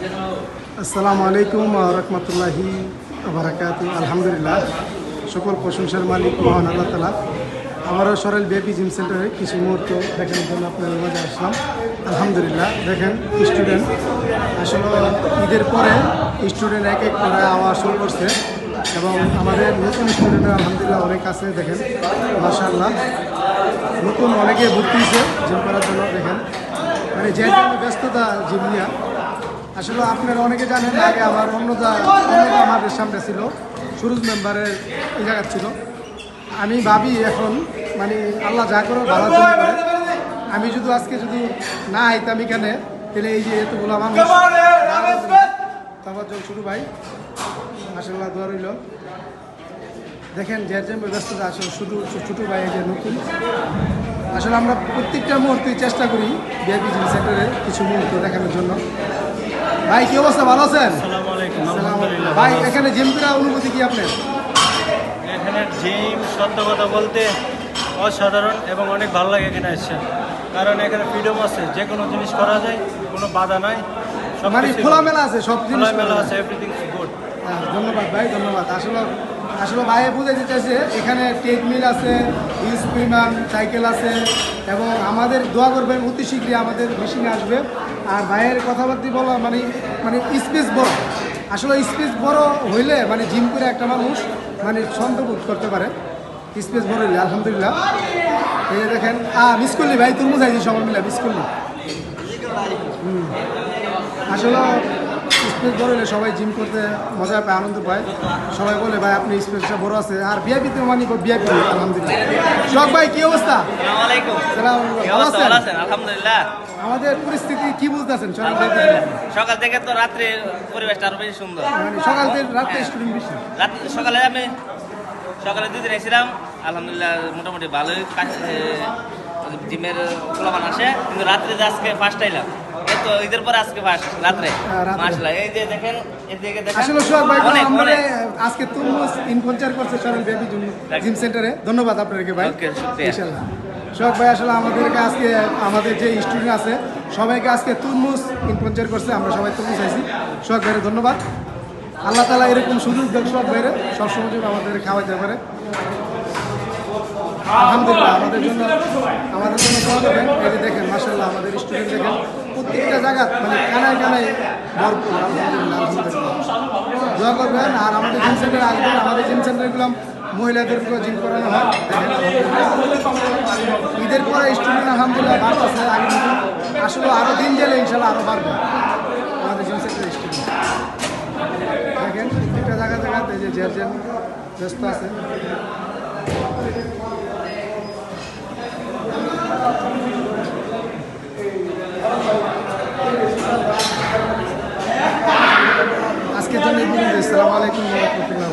আসসালামু আলাইকুম রহমতুল্লাহি বারাকাতুহু। আলহামদুলিল্লাহ, সকল প্রশংসার মালিক মহান আল্লাহ তাআলা। আমারও সরাইল বিএপি জিম সেন্টারে কিছু মুহূর্ত দেখানোর জন্য আপনাদের মাঝে আসলাম। আলহামদুলিল্লাহ, দেখেন স্টুডেন্ট আসলে ঈদের পরে স্টুডেন্ট এক এক করে আওয়া শুরু করছে এবং আমাদের নতুন স্টুডেন্টরা আলহামদুলিল্লাহ অনেক আছে। দেখেন মাশাআল্লাহ, নতুন অনেকে ভর্তি হয়েছে জিম করার জন্য। দেখেন মানে যে ব্যস্ততা জিম নিয়ে, আসলে আপনারা অনেকে জানেন আগে আমার অন্য আমাদের সামনে ছিল সুরুজ মেম্বারের এই জায়গা ছিল। আমি ভাবি এখন মানে আল্লাহ যা করে ভালো জন্য করে, আমি যদি আজকে যদি না আইতাম এখানে তাহলে এই যে এতগুলো মানুষ তারপর শুরু ভাই মাশাআল্লাহ দোয়া রইল। দেখেন যে ব্যস্ততা আসলে শুধু ছোটো ভাই যে নতুন, আসলে আমরা প্রত্যেকটা মুহূর্তে চেষ্টা করি বিএপি জিম সেন্টারে কিছু মুহূর্ত দেখানোর জন্য। ভাই কি অবস্থা, ভালো আছেন? ভাই এখানে জিম করার অনুভূতি কি আপনার? এখানে জিম সত্য কথা বলতে অসাধারণ এবং অনেক ভালো লাগে এখানে এসে, কারণ এখানে ফ্রিডম আছে, যে কোনো জিনিস করা যায়, কোনো বাধা নাই, মানে খোলামেলা আছে, সব জিনিস খোলামেলা আছে, এভরিথিং ইজ গুড। ধন্যবাদ ভাই, ধন্যবাদ। আসলে ভাই বুঝাইতে চাইছে এখানে ট্রেডমিল আছে, স্পিমান সাইকেল আছে এবং আমাদের দোয়া করবেন অতি শীঘ্রই আমাদের মেশিনে আসবে। আর ভাইয়ের কথাবার্তা বলা মানে মানে স্পেস বড়, আসলে স্পেস বড় হইলে মানে জিম করে একটা মানুষ মানে সন্তবোধ করতে পারে। স্পেস বড় হইলে আলহামদুলিল্লাহ। এই যে দেখেন মিস করলি ভাই, তুরমুজ আইছি সবাই মিলে মিস করলি। আসলে স্পেস বড় হলে সবাই জিম করতে মজা পায়, আনন্দ পায়। সবাই বলে ভাই আপনি স্পেসটা বড় আছে। আর বিআইপিতে মানে বিআইপি আলহামদুলিল্লাহ। শখ ভাই কি অবস্থা? আলহামদুলিল্লাহ। আমাদের পরিস্থিতি কি বুঝতেছেন? সকাল থেকে তো রাত্রে পরিবেশটা আরো বেশি সুন্দর। মানে সকাল থেকে রাত্রে স্টুডেন্ট বেশি। সকালে আমি দুই দিন এসেছিলাম, আলহামদুলিল্লাহ মোটামুটি ভালোই জিমের পোলাপান আসে, কিন্তু রাত্রে আজকে ফার্স্ট আইলাম। এই তো ঈদের পরে আজকে ফার্স্ট রাত্রে মাশাআল্লাহ। এই যে দেখেন এদিকে দেখেন, আসলে শখ ভাই আমরা আজকে তুরমুজ ইনফোনচার করছে সরাইল বিএপি জিম সেন্টারে। ধন্যবাদ আপনাদেরকে ভাই, ওকে শুকরিয়া। ইনশাআল্লাহ। শখ ভাই আসলে আমাদেরকে আজকে আমাদের যে স্টুডেন্ট আছে সবাইকে আজকে তুরমুজ ইনফোনচার করছে, আমরা সবাই তুরমুজ আইছি। শখ ভাইয়ের ধন্যবাদ। আল্লাহ তাআলা এরকম সুযোগ দেন শখ ভাইয়ের সবসময় যেন আমাদের খাওয়াইতে পারে। আলহামদুলিল্লাহ আমাদের জন্য দোয়া করবেন। এই যে দেখেন মাশাআল্লাহ আমাদের স্টুডেন্ট দেখেন প্রত্যেকটা জায়গা মানে কানায় কানায় ভরপুর। আলহামদুলিল্লাহ দোয়া করবেন। আর আমাদের জিম সেন্টারে আসবেন, আমাদের জিম সেন্টারগুলো মহিলাদেরকেও জিম করানো হয়। ঈদের পরে স্টুডেন্ট আলহামদুলিল্লাহ বাড়তেছে আগে মতো। আসলে আরও দিন গেলে ইনশাল্লাহ আরও বাড়বে আমাদের জিম সেন্টারের স্টুডেন্ট। দেখেন প্রত্যেকটা জায়গাতে যে যে ব্যস্ত আছে। আজকের জন্য এই পর্যন্ত। আসসালামু আলাইকুম ওয়া রাহমাতুল্লাহ।